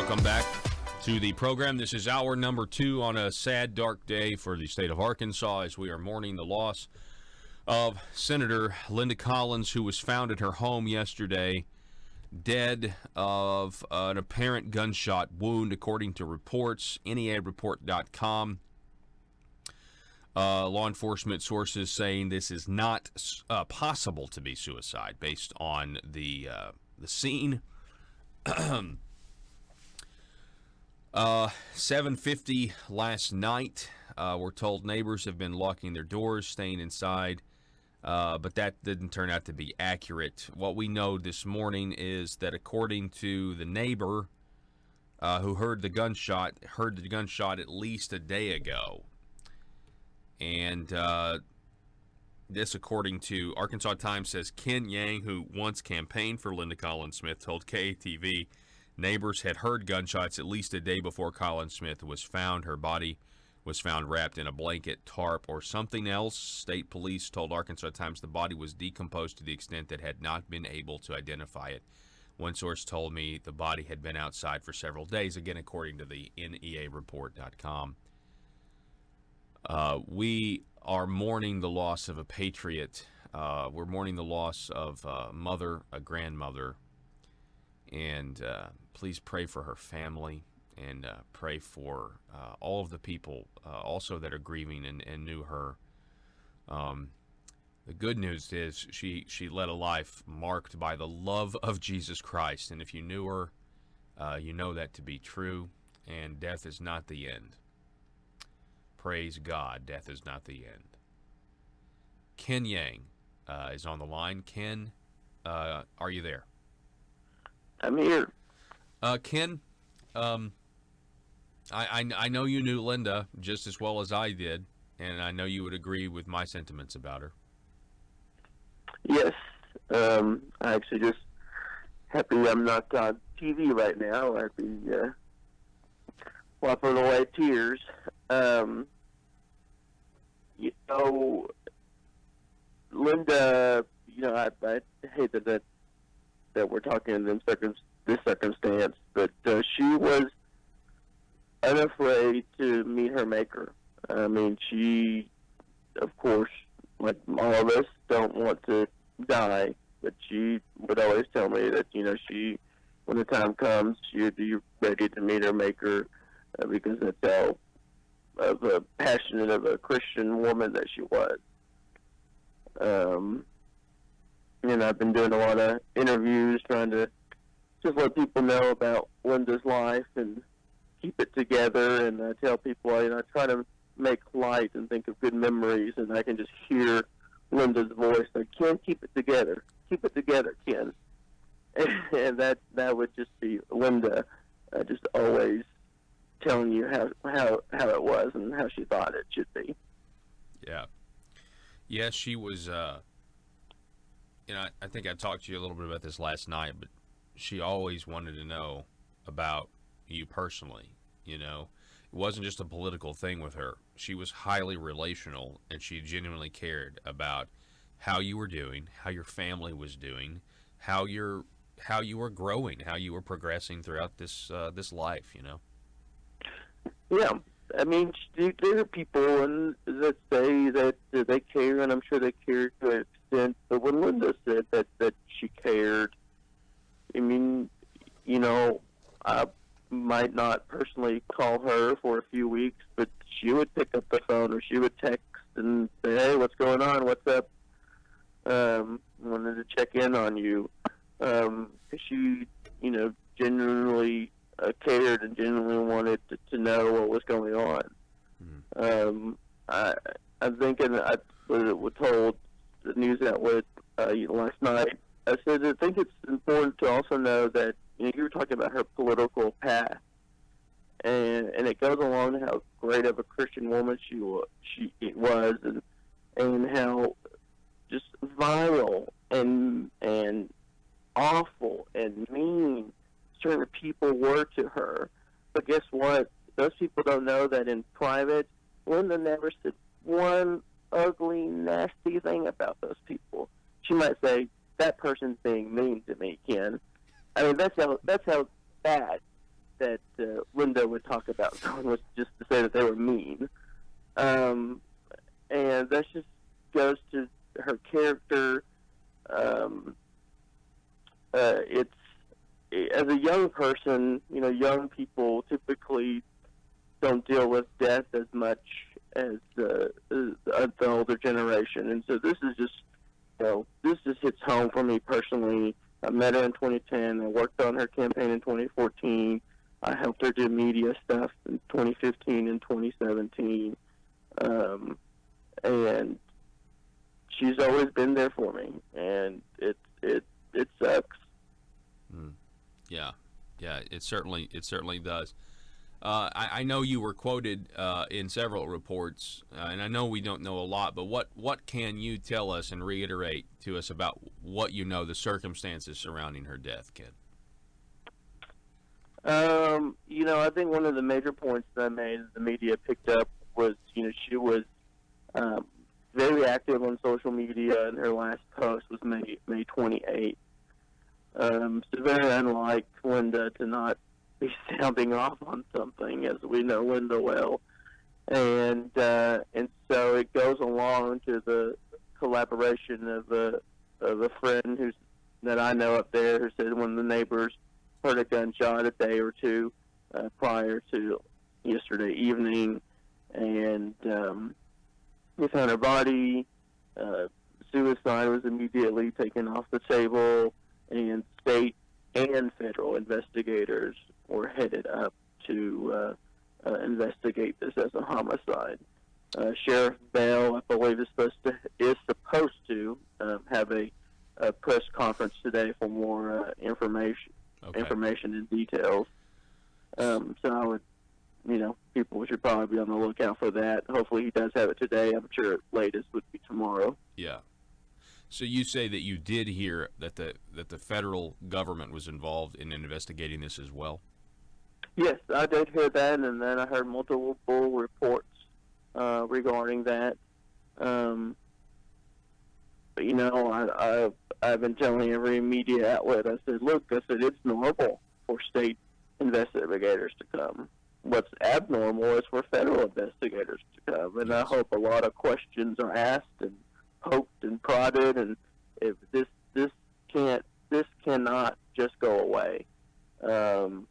Welcome back to the program. This is hour number 2 on a sad, dark day for the state of Arkansas as we are mourning the loss of Senator Linda Collins, who was found at her home yesterday, dead of an apparent gunshot wound, according to reports, NEAreport.com. Law enforcement sources saying this is not possible to be suicide based on the scene. 7:50 last night. We're told neighbors have been locking their doors, staying inside, but that didn't turn out to be accurate. What we know this morning is that according to the neighbor who heard the gunshot at least a day ago. And this, according to Arkansas Times, says Ken Yang, who once campaigned for Linda Collins Smith, told KATV neighbors had heard gunshots at least a day before Collins Smith was found. Her body was found wrapped in a blanket, tarp, or something else. State police told Arkansas Times the body was decomposed to the extent that had not been able to identify it. One source told me the body had been outside for several days, again according to the NEAreport.com. We are mourning the loss of a patriot. We're mourning the loss of a mother, a grandmother, and please pray for her family and pray for all of the people also that are grieving and knew her. The good news is she led a life marked by the love of Jesus Christ, and if you knew her, you know that to be true, and death is not the end. Praise God, death is not the end. Ken Yang is on the line. Ken, are you there? I'm here. Ken, I know you knew Linda just as well as I did, and I know you would agree with my sentiments about her. Yes. I actually just happy I'm not on TV right now. I'd be wiping away tears. Linda, I hate that we're talking in this circumstance, but she was unafraid to meet her maker. I mean, she, of course, like all of us, don't want to die, but she would always tell me that, she, when the time comes, she would be ready to meet her maker, because that's how of a passionate of a Christian woman that she was. And I've been doing a lot of interviews trying to just let people know about Linda's life and keep it together. And I tell people, I try to make light and think of good memories, and I can just hear Linda's voice like, Ken, keep it together. Keep it together, Ken. And that would just be Linda just always telling you how it was and how she thought it should be. Yeah. Yeah, she was, I think I talked to you a little bit about this last night, but she always wanted to know about you personally, It wasn't just a political thing with her. She was highly relational, and she genuinely cared about how you were doing, how your family was doing, how you were growing, how you were progressing throughout this life, Yeah, I mean, there are people that say that they care, and I'm sure they care to an extent. But when Linda said that she cared, I mean, I might not personally call her for a few weeks, but she would pick up the phone or she would text and say, "Hey, what's going on? What's up? Wanted to check in on you." She, genuinely cared and genuinely wanted to know what was going on. I'm thinking, I was told the news outlet last night, I said I think it's important to also know that you were talking about her political path, and it goes along how great of a Christian woman she was, and how just vile and awful and mean certain people were to her. But guess what? Those people don't know that in private, Linda never said one ugly, nasty thing about those people. She might say, "That person's being mean to me, Ken." I mean, that's how bad that Linda would talk about someone was just to say that they were mean. And that just goes to her character. It's as a young person, young people typically don't deal with death as much as the older generation, and so this is just, this just hits home for me personally. I met her in 2010. I worked on her campaign in 2014. I helped her do media stuff in 2015 and 2017. And she's always been there for me, and it sucks. Yeah, it certainly does. I know you were quoted in several reports, and I know we don't know a lot, but what can you tell us and reiterate to us about what you know, the circumstances surrounding her death, Ken? I think one of the major points that I made, the media picked up, was, she was very active on social media, and her last post was May 28th. So very unlike Linda to not be sounding off on something, as we know Linda well, and so it goes along to the collaboration of a friend that I know up there, who said one of the neighbors heard a gunshot a day or two prior to yesterday evening, and we found her body. Suicide was immediately taken off the table, and state and federal investigators were headed up to investigate this as a homicide. Sheriff Bell, I believe, is supposed to have a press conference today for more information and details. So I would, people should probably be on the lookout for that. Hopefully he does have it today. I'm sure at latest would be tomorrow. Yeah. So you say that you did hear that the federal government was involved in investigating this as well? Yes, I did hear that, and then I heard multiple reports regarding that. But I've been telling every media outlet, I said, it's normal for state investigators to come. What's abnormal is for federal investigators to come, and yes. I hope a lot of questions are asked and poked and prodded, and if this cannot just go away. And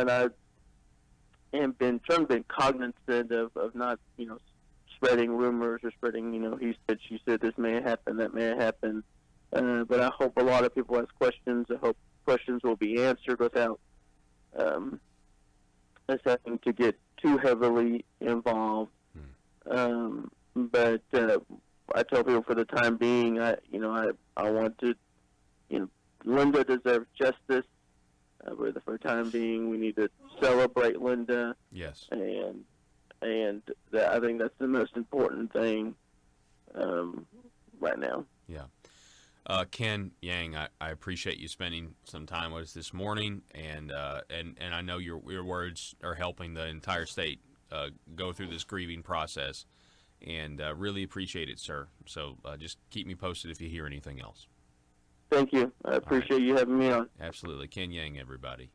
I have been trying to be cognizant of not, spreading rumors or spreading, he said, she said, this may happen, that may happen. But I hope a lot of people ask questions. I hope questions will be answered without us having to get too heavily involved. But I tell people, for the time being, I want to, Linda deserves justice. For the time being, we need to celebrate Linda. Yes. And I think that's the most important thing right now. Yeah. Ken Yang, I appreciate you spending some time with us this morning, and I know your words are helping the entire state go through this grieving process, and really appreciate it, sir. So just keep me posted if you hear anything else. Thank you. I appreciate you having me on. Absolutely. Ken Yang, everybody.